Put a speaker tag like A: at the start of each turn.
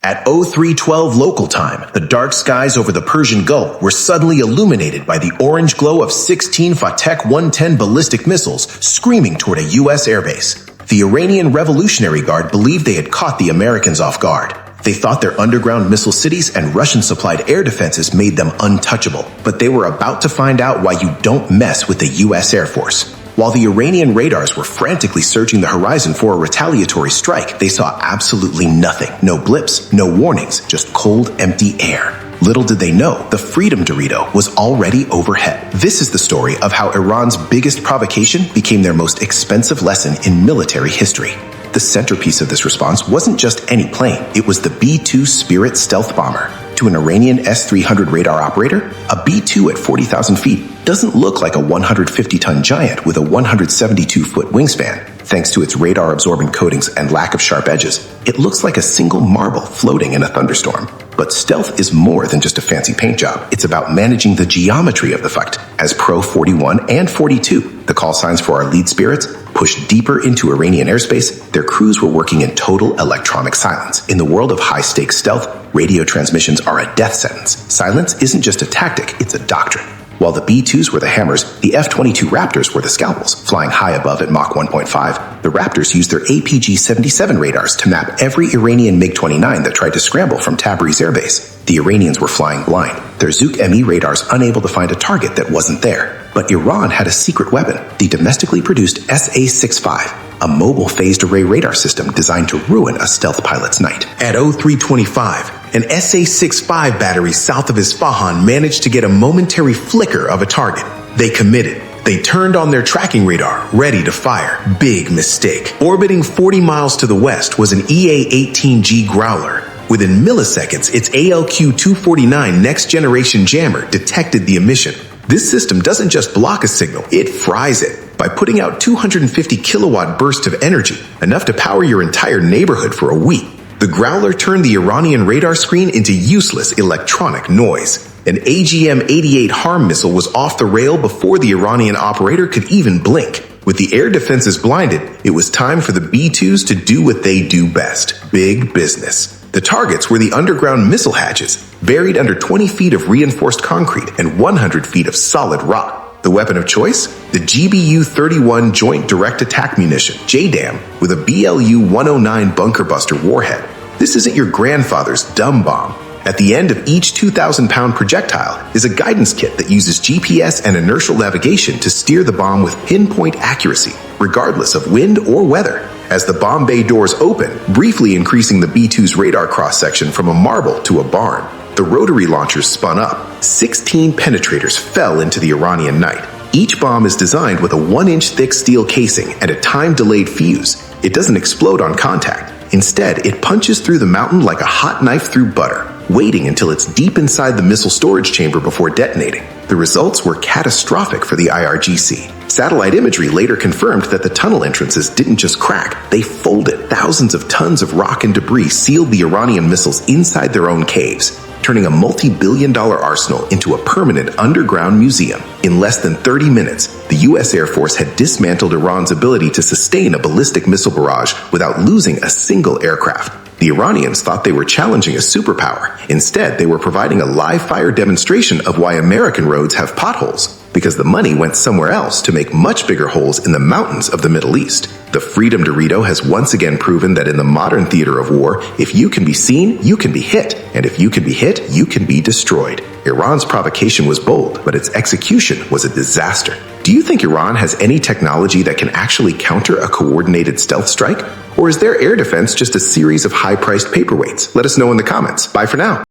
A: At 0312 local time, the dark skies over the Persian Gulf were suddenly illuminated by the orange glow of 16 Fateh 110 ballistic missiles screaming toward a U.S. airbase. The Iranian Revolutionary Guard believed they had caught the Americans off guard. They thought their underground missile cities and Russian-supplied air defenses made them untouchable, but they were about to find out why you don't mess with the U.S. Air Force. While the Iranian radars were frantically searching the horizon for a retaliatory strike, they saw absolutely nothing. No blips, no warnings, just cold, empty air. Little did they know, the Freedom Dorito was already overhead. This is the story of how Iran's biggest provocation became their most expensive lesson in military history. The centerpiece of this response wasn't just any plane, it was the B-2 Spirit stealth bomber. To an Iranian S-300 radar operator, a B-2 at 40,000 feet doesn't look like a 150-ton giant with a 172-foot wingspan. Thanks to its radar-absorbent coatings and lack of sharp edges, it looks like a single marble floating in a thunderstorm. But stealth is more than just a fancy paint job. It's about managing the geometry of the fight. As Pro 41 and 42, the call signs for our lead spirits, pushed deeper into Iranian airspace, their crews were working in total electronic silence. In the world of high-stakes stealth, radio transmissions are a death sentence. Silence isn't just a tactic, it's a doctrine. While the B-2s were the hammers, the F-22 Raptors were the scalpels. Flying high above at Mach 1.5, the Raptors used their APG-77 radars to map every Iranian MiG-29 that tried to scramble from Tabriz airbase. The Iranians were flying blind, their Zuk-ME radars unable to find a target that wasn't there. But Iran had a secret weapon, the domestically produced SA-65, a mobile phased array radar system designed to ruin a stealth pilot's night. At 0325, an SA-65 battery south of Isfahan managed to get a momentary flicker of a target. They committed. They turned on their tracking radar, ready to fire. Big mistake. Orbiting 40 miles to the west was an EA-18G Growler. Within milliseconds, its ALQ-249 next-generation jammer detected the emission. This system doesn't just block a signal, it fries it by putting out 250 kilowatt bursts of energy, enough to power your entire neighborhood for a week. The Growler turned the Iranian radar screen into useless electronic noise. An AGM-88 HARM missile was off the rail before the Iranian operator could even blink. With the air defenses blinded, it was time for the B-2s to do what they do best: big business. The targets were the underground missile hatches, buried under 20 feet of reinforced concrete and 100 feet of solid rock. The weapon of choice? The GBU-31 Joint Direct Attack Munition, JDAM, with a BLU-109 bunker buster warhead. This isn't your grandfather's dumb bomb. At the end of each 2,000-pound projectile is a guidance kit that uses GPS and inertial navigation to steer the bomb with pinpoint accuracy, regardless of wind or weather. As the bomb bay doors open, briefly increasing the B-2's radar cross-section from a marble to a barn, the rotary launchers spun up. 16 penetrators fell into the Iranian night. Each bomb is designed with a 1-inch thick steel casing and a time-delayed fuse. It doesn't explode on contact. Instead, it punches through the mountain like a hot knife through butter, waiting until it's deep inside the missile storage chamber before detonating. The results were catastrophic for the IRGC. Satellite imagery later confirmed that the tunnel entrances didn't just crack, they folded. Thousands of tons of rock and debris sealed the Iranian missiles inside their own caves, turning a multi-billion-dollar arsenal into a permanent underground museum. In less than 30 minutes, the U.S. Air Force had dismantled Iran's ability to sustain a ballistic missile barrage without losing a single aircraft. The Iranians thought they were challenging a superpower. Instead, they were providing a live-fire demonstration of why American roads have potholes, because the money went somewhere else to make much bigger holes in the mountains of the Middle East. The Freedom Dorito has once again proven that in the modern theater of war, if you can be seen, you can be hit. And if you can be hit, you can be destroyed. Iran's provocation was bold, but its execution was a disaster. Do you think Iran has any technology that can actually counter a coordinated stealth strike? Or is their air defense just a series of high-priced paperweights? Let us know in the comments. Bye for now.